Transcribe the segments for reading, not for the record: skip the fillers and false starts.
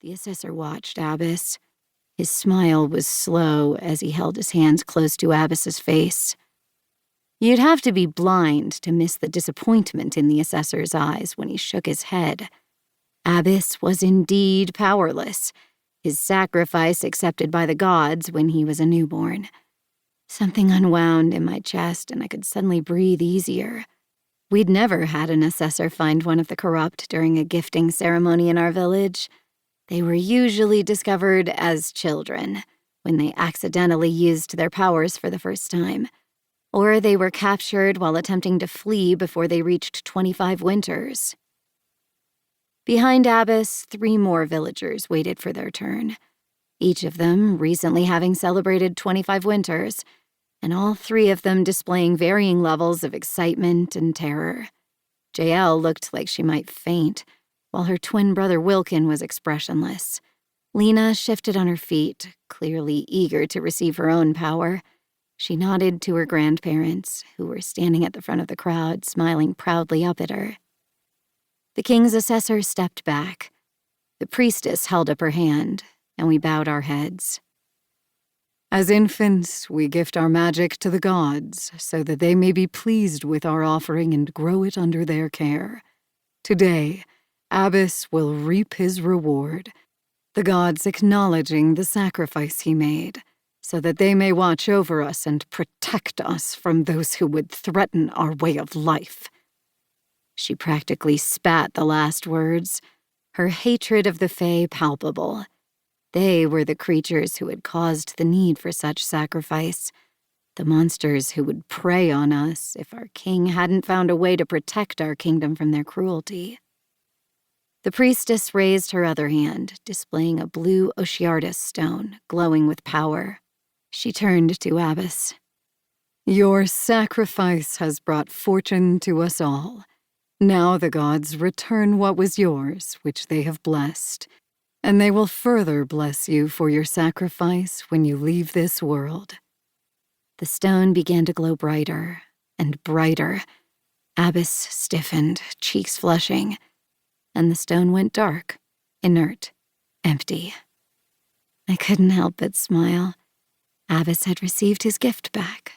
The assessor watched Abbas. His smile was slow as he held his hands close to Abbas's face. You'd have to be blind to miss the disappointment in the assessor's eyes when he shook his head. Abbas was indeed powerless, his sacrifice accepted by the gods when he was a newborn. Something unwound in my chest and I could suddenly breathe easier. We'd never had an assessor find one of the corrupt during a gifting ceremony in our village. They were usually discovered as children, when they accidentally used their powers for the first time. Or they were captured while attempting to flee before they reached 25 winters. Behind Abbas, 3 more villagers waited for their turn, each of them recently having celebrated 25 winters, and all 3 of them displaying varying levels of excitement and terror. Jael looked like she might faint, while her twin brother Wilkin was expressionless. Lena shifted on her feet, clearly eager to receive her own power. She nodded to her grandparents, who were standing at the front of the crowd, smiling proudly up at her. The king's assessor stepped back. The priestess held up her hand, and we bowed our heads. As infants, we gift our magic to the gods so that they may be pleased with our offering and grow it under their care. Today, Abbas will reap his reward, the gods acknowledging the sacrifice he made, so that they may watch over us and protect us from those who would threaten our way of life. She practically spat the last words, her hatred of the Fae palpable. They were the creatures who had caused the need for such sacrifice, the monsters who would prey on us if our king hadn't found a way to protect our kingdom from their cruelty. The priestess raised her other hand, displaying a blue Oshiartus stone, glowing with power. She turned to Abbas. Your sacrifice has brought fortune to us all. Now the gods return what was yours, which they have blessed, and they will further bless you for your sacrifice when you leave this world. The stone began to glow brighter and brighter. Abbas stiffened, cheeks flushing, and the stone went dark, inert, empty. I couldn't help but smile. Abbas had received his gift back.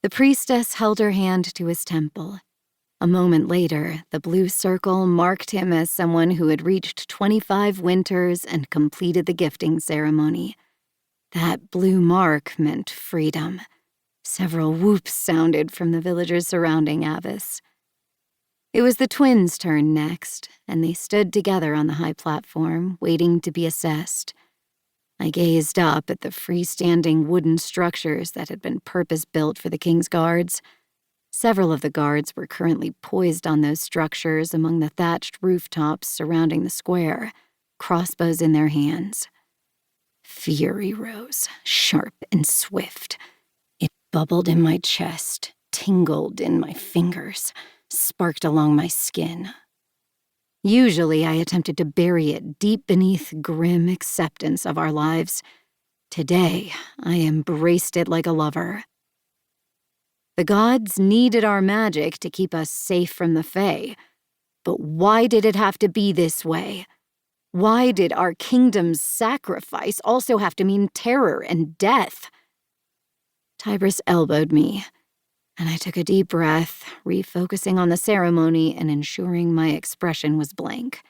The priestess held her hand to his temple. A moment later, the blue circle marked him as someone who had reached 25 winters and completed the gifting ceremony. That blue mark meant freedom. Several whoops sounded from the villagers surrounding Abbas. It was the twins' turn next, and they stood together on the high platform, waiting to be assessed. I gazed up at the freestanding wooden structures that had been purpose-built for the king's guards. Several of the guards were currently poised on those structures among the thatched rooftops surrounding the square, crossbows in their hands. Fury rose, sharp and swift. It bubbled in my chest, tingled in my fingers, sparked along my skin. Usually I attempted to bury it deep beneath grim acceptance of our lives. Today, I embraced it like a lover. The gods needed our magic to keep us safe from the Fae. But why did it have to be this way? Why did our kingdom's sacrifice also have to mean terror and death? Tybris elbowed me, and I took a deep breath, refocusing on the ceremony and ensuring my expression was blank.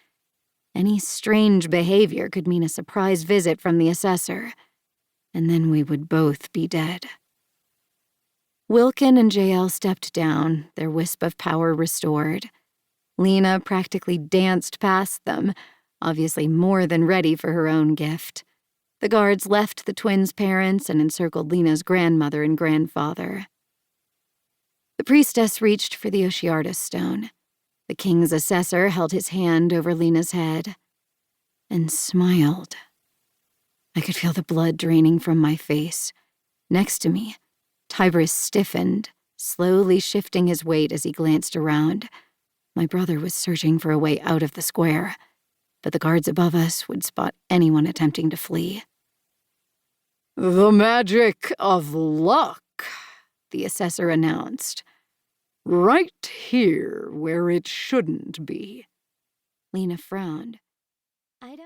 Any strange behavior could mean a surprise visit from the assessor, and then we would both be dead. Wilkin and Jael stepped down, their wisp of power restored. Lena practically danced past them, obviously more than ready for her own gift. The guards left the twins' parents and encircled Lena's grandmother and grandfather. The priestess reached for the Oshiartus stone. The king's assessor held his hand over Lena's head and smiled. I could feel the blood draining from my face. Next to me, Tybris stiffened, slowly shifting his weight as he glanced around. My brother was searching for a way out of the square, but the guards above us would spot anyone attempting to flee. The magic of luck, the assessor announced. Right here where it shouldn't be. Lena frowned. I don't...